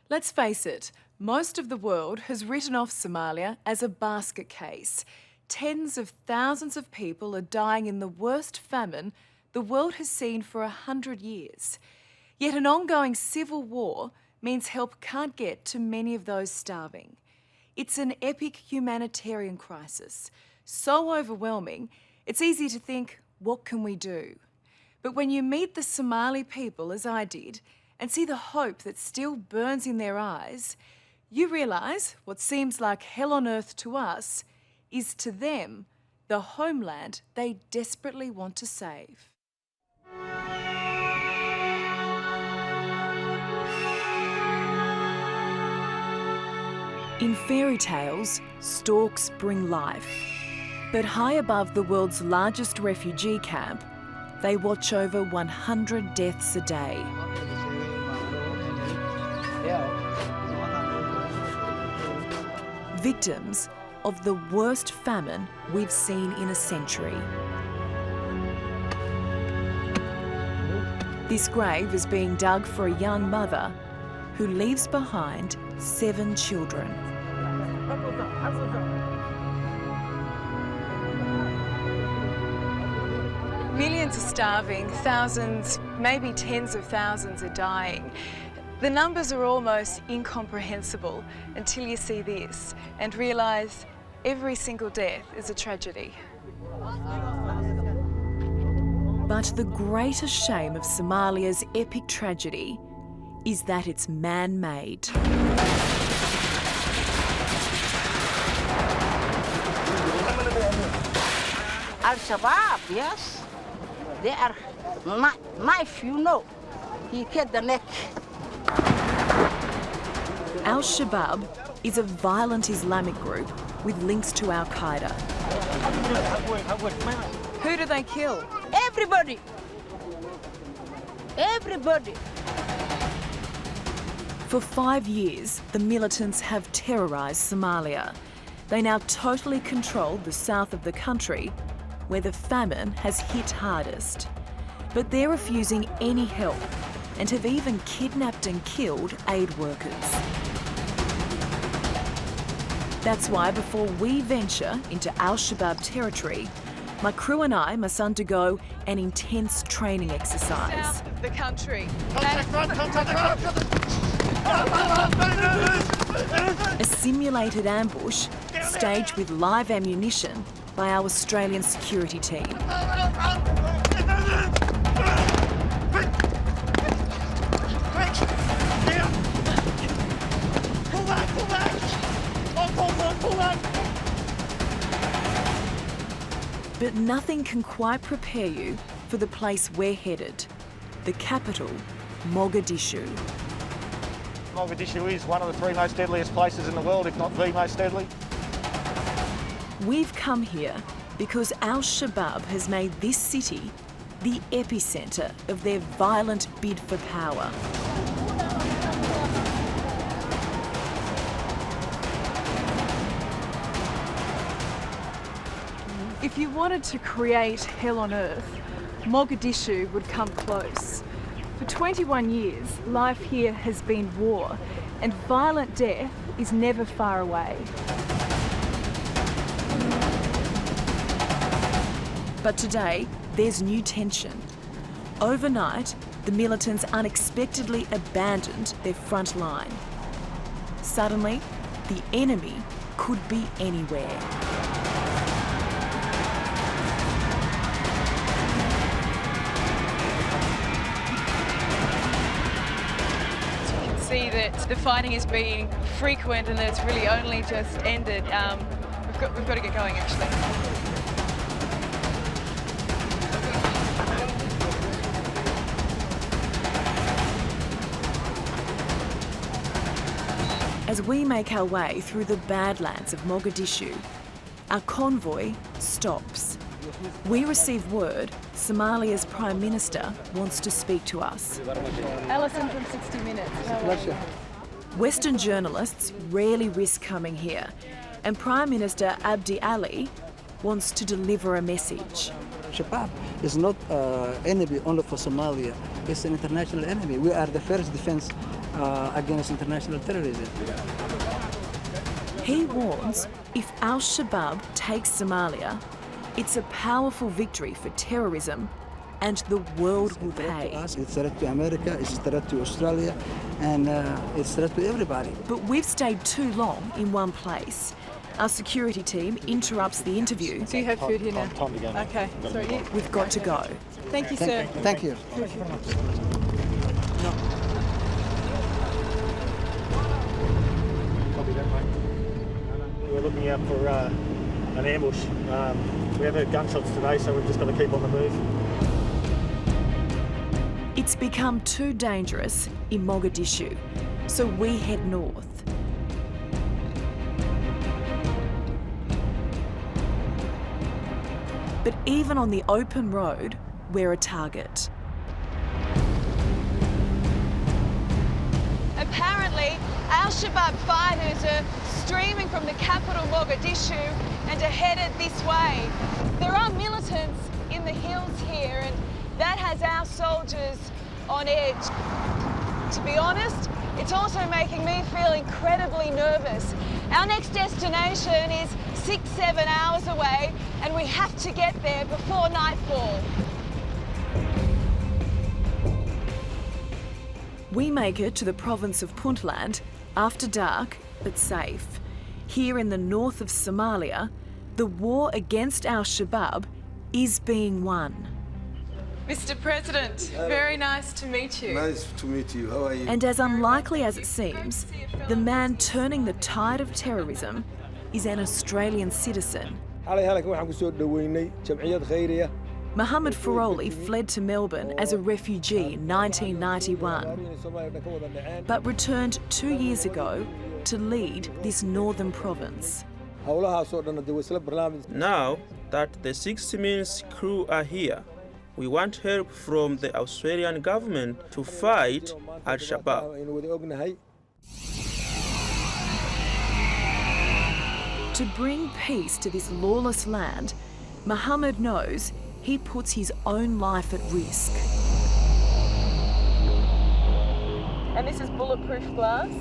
Let's face it, most of the world has written off Somalia as a basket case. Tens of thousands of people are dying in the worst famine the world has seen for 100 years. Yet an ongoing civil war means help can't get to many of those starving. It's an epic humanitarian crisis, so overwhelming, it's easy to think, what can we do? But when you meet the Somali people, as I did, and see the hope that still burns in their eyes, you realise what seems like hell on earth to us is to them the homeland they desperately want to save. In fairy tales, storks bring life. But high above the world's largest refugee camp, they watch over 100 deaths a day. Victims of the worst famine we've seen in a century. This grave is being dug for a young mother who leaves behind 7 children. Millions are starving, thousands, maybe tens of thousands are dying. The numbers are almost incomprehensible until you see this and realise every single death is a tragedy. But the greatest shame of Somalia's epic tragedy is that it's man-made. Al-Shabab, yes. They are knife, you know. He cut the neck. Al-Shabab is a violent Islamic group with links to Al-Qaeda. Who do they kill? Everybody. Everybody. For 5 years, the militants have terrorised Somalia. They now totally control the south of the country, where the famine has hit hardest. But they're refusing any help and have even kidnapped and killed aid workers. That's why before we venture into Al-Shabab territory, my crew and I must undergo an intense training exercise. South of the country. A simulated ambush staged with live ammunition by our Australian security team. But nothing can quite prepare you for the place we're headed, the capital, Mogadishu. Mogadishu is one of the 3 most deadliest places in the world, if not the most deadly. We've come here because Al-Shabab has made this city the epicentre of their violent bid for power. If you wanted to create hell on earth, Mogadishu would come close. For 21 years, life here has been war, and violent death is never far away. But today, there's new tension. Overnight, the militants unexpectedly abandoned their front line. Suddenly, the enemy could be anywhere. See that the fighting is being frequent and that it's really only just ended. We've got to get going actually. As we make our way through the badlands of Mogadishu, our convoy stops. We receive word Somalia's Prime Minister wants to speak to us. Allison from 60 Minutes. Pleasure. Western journalists rarely risk coming here, and Prime Minister Abdi Ali wants to deliver a message. Shabab is not enemy only for Somalia. It's an international enemy. We are the first defense against international terrorism. He warns if Al-Shabab takes Somalia, it's a powerful victory for terrorism and the world will pay. It's a threat to America, it's a threat to Australia, and it's a threat to everybody. But we've stayed too long in one place. Our security team interrupts the interview. So you have food here now? Time to go now. Okay, so you... We've got to go. Thank you, sir. Thank you. Copy that, mate. We're looking out for an ambush. We have heard gunshots today, so we've just got to keep on the move. It's become too dangerous in Mogadishu, so we head north. But even on the open road, we're a target. Apparently, Al-Shabab fighters are streaming from the capital Mogadishu and are headed this way. There are militants in the hills here, and that has our soldiers on edge. To be honest, it's also making me feel incredibly nervous. Our next destination is 6-7 hours away, and we have to get there before nightfall. We make it to the province of Puntland after dark, but safe. Here in the north of Somalia, the war against Al-Shabab is being won. Mr. President, very nice to meet you. Nice to meet you. How are you? And as unlikely as it seems, the man turning the tide of terrorism is an Australian citizen. Mohammed Faroli fled to Melbourne as a refugee in 1991, but returned 2 years ago to lead this northern province. Now that the 60 Minutes crew are here, we want help from the Australian government to fight Al-Shabab. To bring peace to this lawless land, Mohammed knows he puts his own life at risk. And this is bulletproof glass?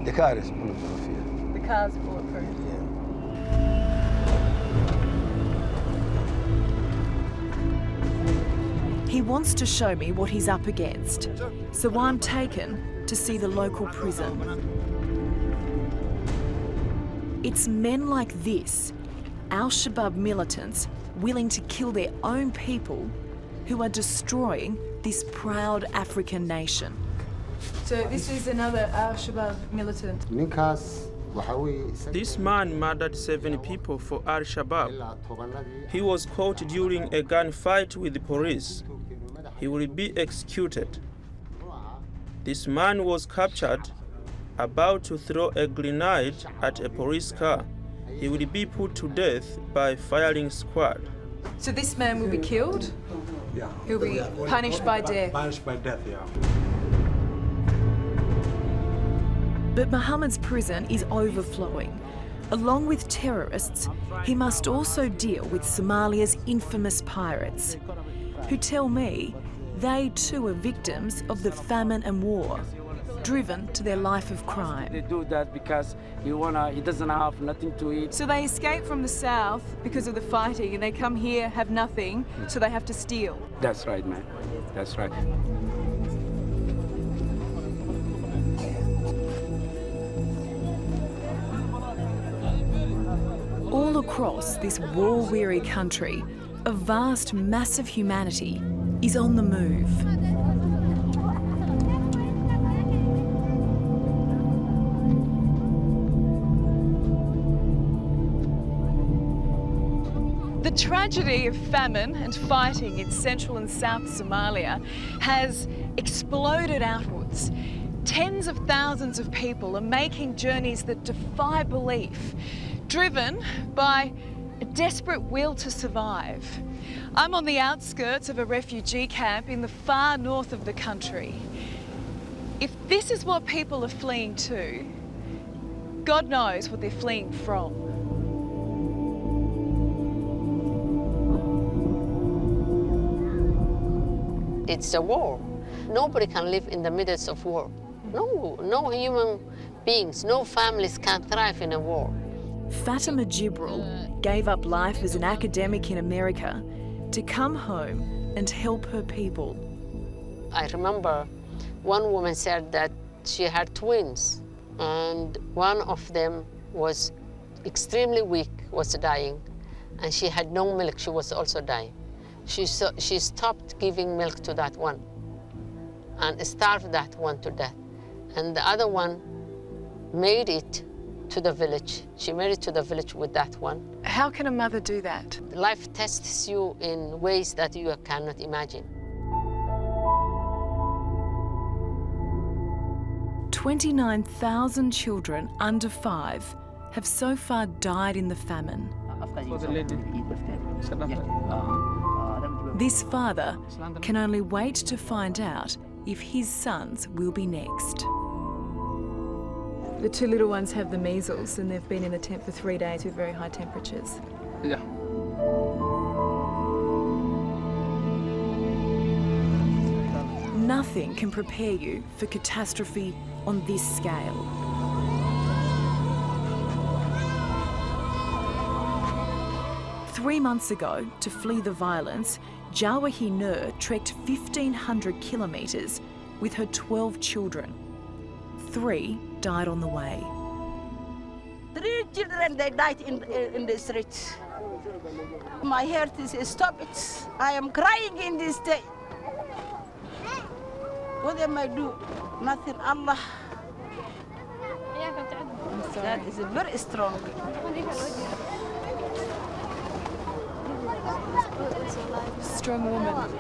The car is bulletproof here. The car's bulletproof. He wants to show me what he's up against, so I'm taken to see the local prison. It's men like this, Al-Shabab militants, willing to kill their own people, who are destroying this proud African nation. So this is another Al-Shabab militant. This man murdered 7 people for Al-Shabab. He was caught during a gunfight with the police. He will be executed. This man was captured about to throw a grenade at a police car. He will be put to death by firing squad. So this man will be killed? Yeah. He'll be punished by death? Punished by death, yeah. But Mohammed's prison is overflowing. Along with terrorists, he must also deal with Somalia's infamous pirates, who tell me they too are victims of the famine and war, driven to their life of crime. They do that because he doesn't have nothing to eat. So they escape from the south because of the fighting, and they come here, have nothing, so they have to steal. That's right, man. That's right. All across this war-weary country, a vast mass of humanity is on the move. The tragedy of famine and fighting in central and south Somalia has exploded outwards. Tens of thousands of people are making journeys that defy belief, driven by a desperate will to survive. I'm on the outskirts of a refugee camp in the far north of the country. If this is what people are fleeing to, God knows what they're fleeing from. It's a war. Nobody can live in the midst of war. No human beings, no families can thrive in a war. Fatima Jibril gave up life as an academic in America to come home and help her people. I remember one woman said that she had twins, and one of them was extremely weak, was dying, and she had no milk, she was also dying. She stopped giving milk to that one and starved that one to death. And the other one made it to the village. She made it to the village with that one. How can a mother do that? Life tests you in ways that you cannot imagine. 29,000 children under 5 have so far died in the famine. This father can only wait to find out if his sons will be next. The 2 little ones have the measles and they've been in the tent for 3 days with very high temperatures. Yeah. Nothing can prepare you for catastrophe on this scale. Three months ago, to flee the violence, Jawahi Nur trekked 1,500 kilometres with her 12 children. 3 died on the way. 3 children, they died in the street. My heart is stop it. I am crying in this day. What am I do? Nothing, Allah. That is very strong. Strong woman.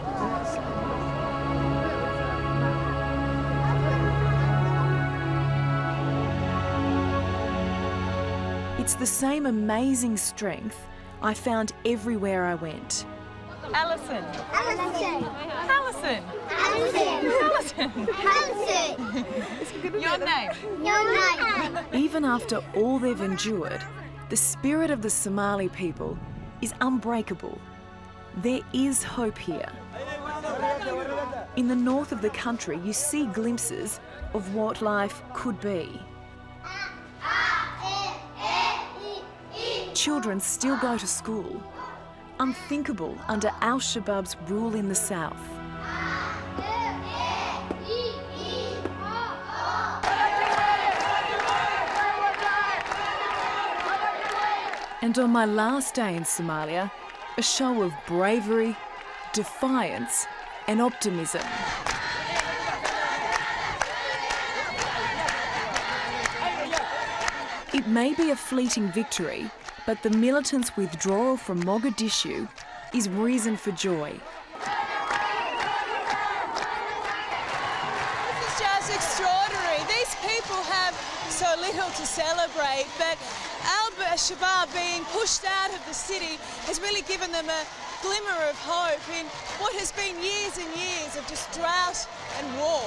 It's the same amazing strength I found everywhere I went. Allison. Allison. Allison. Allison. Allison. Your name. Your name. Even after all they've endured, the spirit of the Somali people is unbreakable. There is hope here. In the north of the country, you see glimpses of what life could be. Children still go to school. Unthinkable under Al-Shabab's rule in the south. And on my last day in Somalia, a show of bravery, defiance, and optimism. It may be a fleeting victory, but the militants' withdrawal from Mogadishu is reason for joy. This is just extraordinary. These people have so little to celebrate, but Al-Shabab being pushed out of the city has really given them a glimmer of hope in what has been years and years of just drought and war.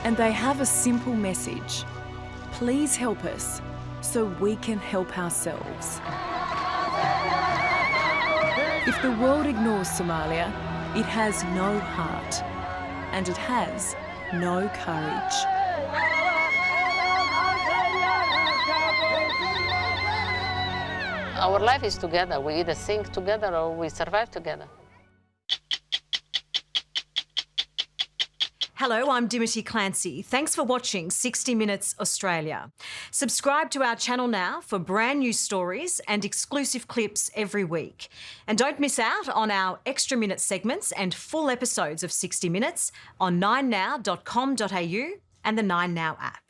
And they have a simple message. Please help us so we can help ourselves. If the world ignores Somalia, it has no heart and it has no courage. Our life is together. We either sing together or we survive together. Hello, I'm Dimity Clancey. Thanks for watching 60 Minutes Australia. Subscribe to our channel now for brand new stories and exclusive clips every week. And don't miss out on our extra minute segments and full episodes of 60 Minutes on 9now.com.au and the 9Now app.